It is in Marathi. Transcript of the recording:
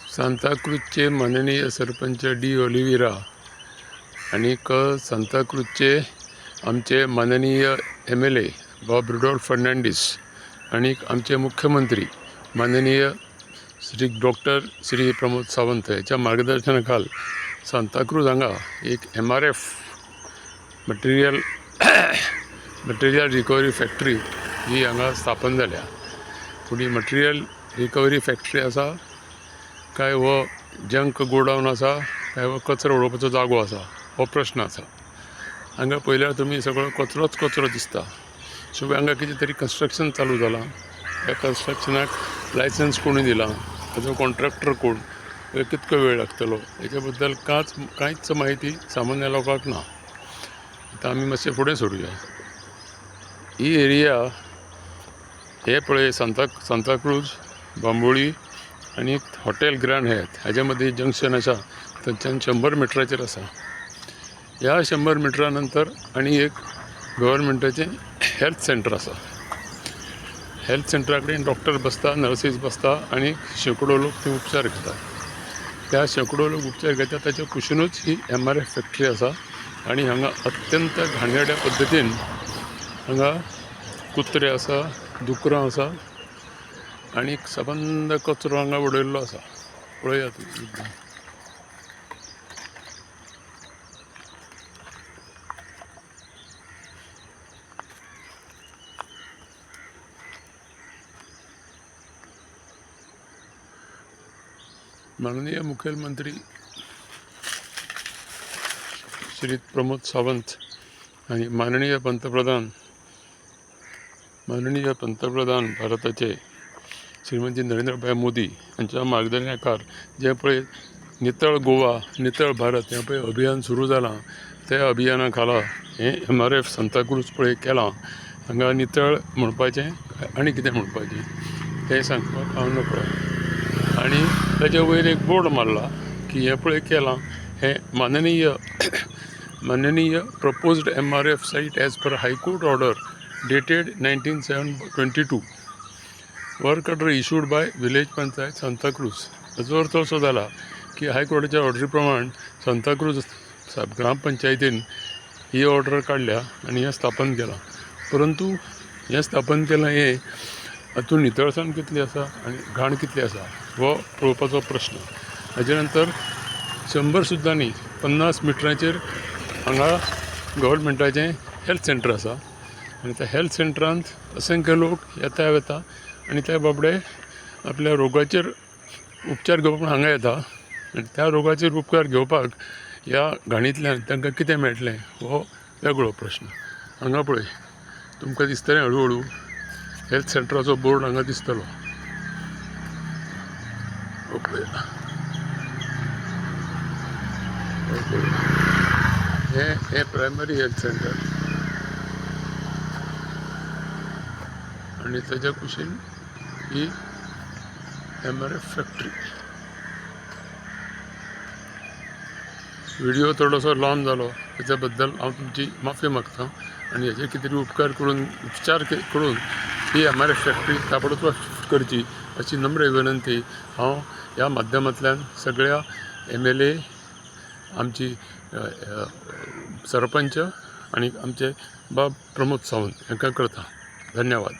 सांताक्रूजचे माननीय सरपंच डी ओलिव्हेरा आणि सांताक्रूजचे आमचे माननीय MLA बॉब रुडोल्फ फर्नांडिस आणि आमचे मुख्यमंत्री माननीय श्री प्रमोद सावंत यांच्या मार्गदर्शनाखाल सांताक्रूज हांगा एक MRF मटेरियल रिकवरी फॅक्टरी ही हांगा स्थापन जाल्या। पूण ही मटेरियल रिकवरी फॅक्टरी आसा काय वो जंक गोडाऊन आसा काय वो कचरो उडोवपाचो जागो आसा हो प्रश्न आसा। हांगा पळयल्यार तुमी सगळो कचरोच कचरो दिसता। सो हांगा कितें तरी कंस्ट्रक्शन चालू जालां। ह्या कंस्ट्रक्शनाक लायसन्स कोणी दिलां, ताजो कॉन्ट्रॅक्टर कोण, कितको वेळ लागतलो हेच्या बद्दल कांयच माहिती सामान्य लोकांक ना। आतां आमी मातशें फुडें सरुया। ही एरिया हे पळय सांताक्रूज बांबोळी आणि हॉटेल ग्रँड हयात हाजे मदीं जंक्शन आसा, थंयच्यान 100 मिटराचेर आसा। ह्या 100 मिटरा नंतर आनी एक गव्हर्मेंटाचें हेल्थ सेंटर आसा। हेल्थ सेंटरा कडेन डॉक्टर बसता, नर्सीस बसता आणि शेकडो लोक थंय उपचार घेतात। त्या शेकडो लोक उपचार घेतात ताच्या कुशीनूच ही MRF फॅक्टरी आसा। आणि हांगा अत्यंत घाणेरड्या पद्दतीन हांगा कुत्रे आसा, दुकरां आसा आणि सबंद कचरो हांगा उडयल्लो आसा। पळयात तुमी। माननीय मुख्यमंत्री श्री प्रमोद सावंत आणि माननीय पंतप्रधान भारताचे श्रीमती नरेंद्र मोदी यांच्या मार्गदर्शनाखाल जे पळय नितळ गोवा नितळ भारत हें पळय अभियान सुरू जालां, त्या अभियाना खाला हें MRF सांताक्रूज पळय केलां। हांगा नितळ म्हणपाचें आनी कितें म्हणपाचें तें सांगपाक हांव नकळो। आणि ताच्या वयर एक बोर्ड मारला की हें पळय केलां हें माननीय proposed MRF site as per high court order dated 19/7/22 work order issued by village panchayat Santacruz. हाचो अर्थ असो जाला की हायकोर्टाच्या ऑर्डरी प्रमाण सांताक्रूज ग्रामपंचायतीन ही ऑर्डर काडल्या आणि हें स्थापन केलां। परंतु हें स्थापन केलां हें हातूंत नितळसाण कितली आसा आनी घाण कितली आसा हो पळोवपाचो प्रश्न। हाजे नंतर 100 सुद्दां न्ही 50 मिटराचेर हांगा गव्हर्मेंटाचें हेल्थ सेंटर आसा। आणि त्या हेल्थ सेंटरांत असंख्य लोक येता आणि त्या बाबडे आपल्या रोगाचेर उपचार घेवपाक हांगा येता। आणि त्या रोगाचेर उपचार घेवपाक ह्या घाणींतल्यान तांकां कितें मेळटलें हो वेगळो प्रश्न। हांगा पळय तुमकां दिसतलें हळू हेल्थ सेंटराचो बोर्ड हांगा दिसतलो। हे प्रायमरी हेल्थ सेंटर आणि ताच्या कुशीन ही MRF फॅक्टरी। व्हिडिओ थोडोसो लांब जालो त्याच्या बद्दल हांव तुमची माफी मागतां आणि हेजे कितें तरी उपचार करून ही MRF फॅक्टरी ताबडतोब करची अशी नम्र विनंती हांव ह्या माध्यमांतल्यान सगळ्या MLA आमची सरपंच आणि आमचे बाब प्रमोद सावंत हांकां करता। धन्यवाद।